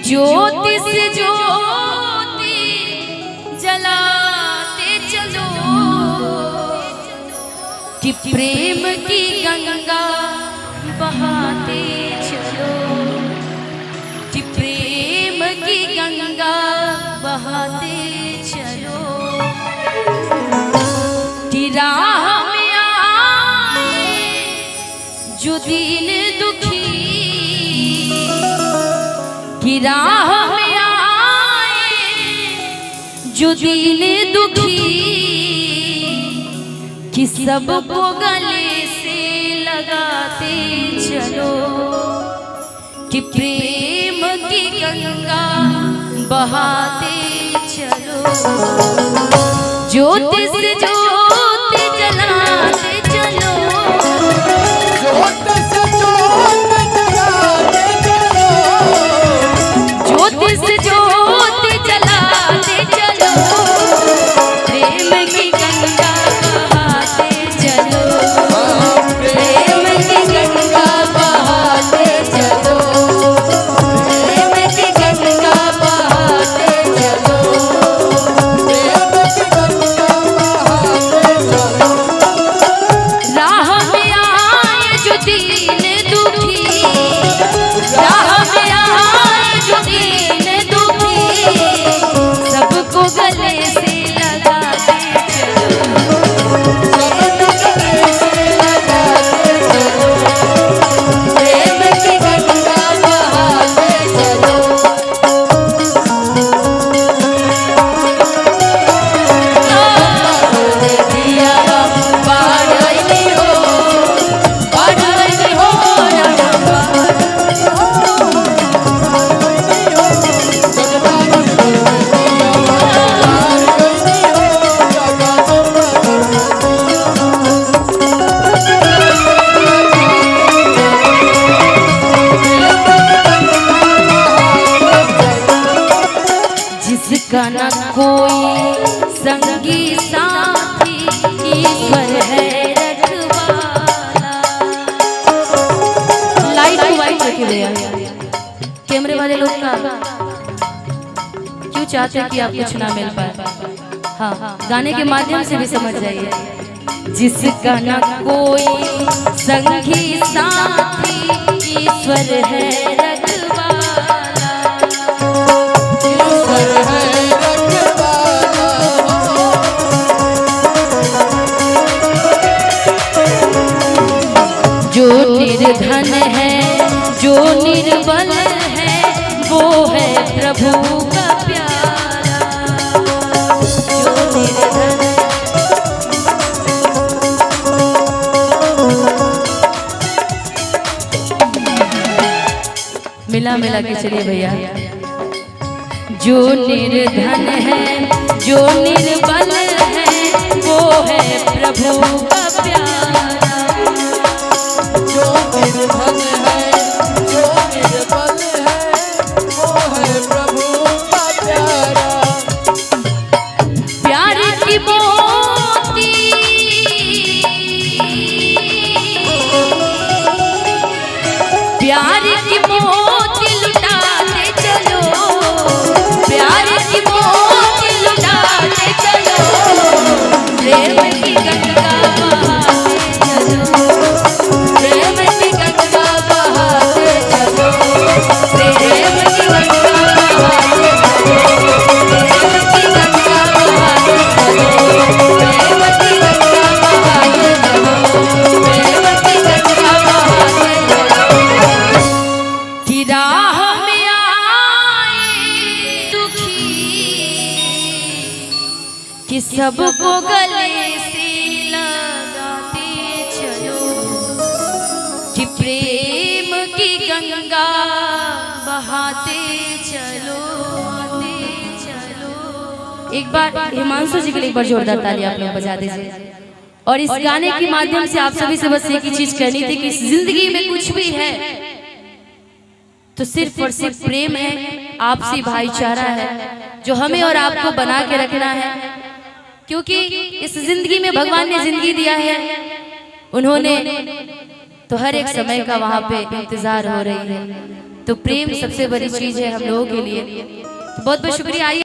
ज्योति से ज्योति जलाते चलो, कि प्रेम की गंगा बहाते चलो, कि प्रेम की गंगा बहाते चलो, कि राह में आए जो दीन दुखी, कि राह में आए जो दीन दुखी, कि सबको गले से लगाते चलो, कि प्रेम की गंगा बहाते चलो, ज्योति से ज्योति जलाते चलो, ज्योति से ज्योति जलाते चलो, ज्योति से ज्योति जलाते चलो, प्रेम की गंगा बहाते चलो, प्रेम की गंगा बहाते चलो, प्रेम की गंगा बहाते चलो, प्रेम की गंगा बहाते चलो। राह में आए जो दीन दुखी, राह में आए जो दीन दुखी, सबको गले से लगाते चलो, सबको गले से लगाते चलो, प्रेम की गंगा बहाते चलो। दिया बाढ़ई हो, बाढ़ई हो रंगवा, जिसका न कोई संगी साथी, ईश्वर है रखवाला। लाइट को वाइट रखे भैया, कैमरे वाले लोग का क्यों चाहते हैं कि आप कुछ ना मिल पाए? हाँ, गाने के माध्यम से भी समझ जाइए। जिसका न कोई संगी साथी, ईश्वर है रखवाला, ईश्वर है जो निर्धन है, जो निर्बल है, वो है प्रभु का प्यारा, जो निर्धन है। मिला मिला के चलिए भैया। जो निर्धन है, जो निर्बल है, वो है प्रभु का प्यारा, जो निर्धन है, जो निर्बल है, वो है प्रभु का प्यारा। प्यार की मोती प्यार की मोती लुटाते चलो, प्यार की मोती लुटाते चलो, प्रेम की गंगा बहाते चलो, प्रेम की गंगा बहाते चलो, प्रेम की गंगा बहाते चलो, प्रेम की गंगा बहाते चलो, प्रेम की गंगा बहाते चलो, प्रेम की गंगा बहाते चलो, कि राह में आए दुखी, कि सबको गले से लगाते चलो, कि प्रेम की गंगा बहाते चलो, चलो। एक बार हिमांशु जी के लिए एक बार जोरदार ताली आप लोग बजा दीजिए। और इस गाने के माध्यम से आप सभी से बस एक ही चीज कहनी थी कि इस जिंदगी में कुछ भी है तो सिर्फ और सिर्फ प्रेम है, आपसी भाईचारा है, जो हमें और आपको बना के रखना है। क्योंकि इस जिंदगी में भगवान ने जिंदगी दिया है, उन्होंने तो हर एक समय का वहाँ पे इंतजार हो रही है। तो प्रेम सबसे बड़ी चीज है हम लोगों के लिए। तो बहुत बहुत शुक्रिया। आइए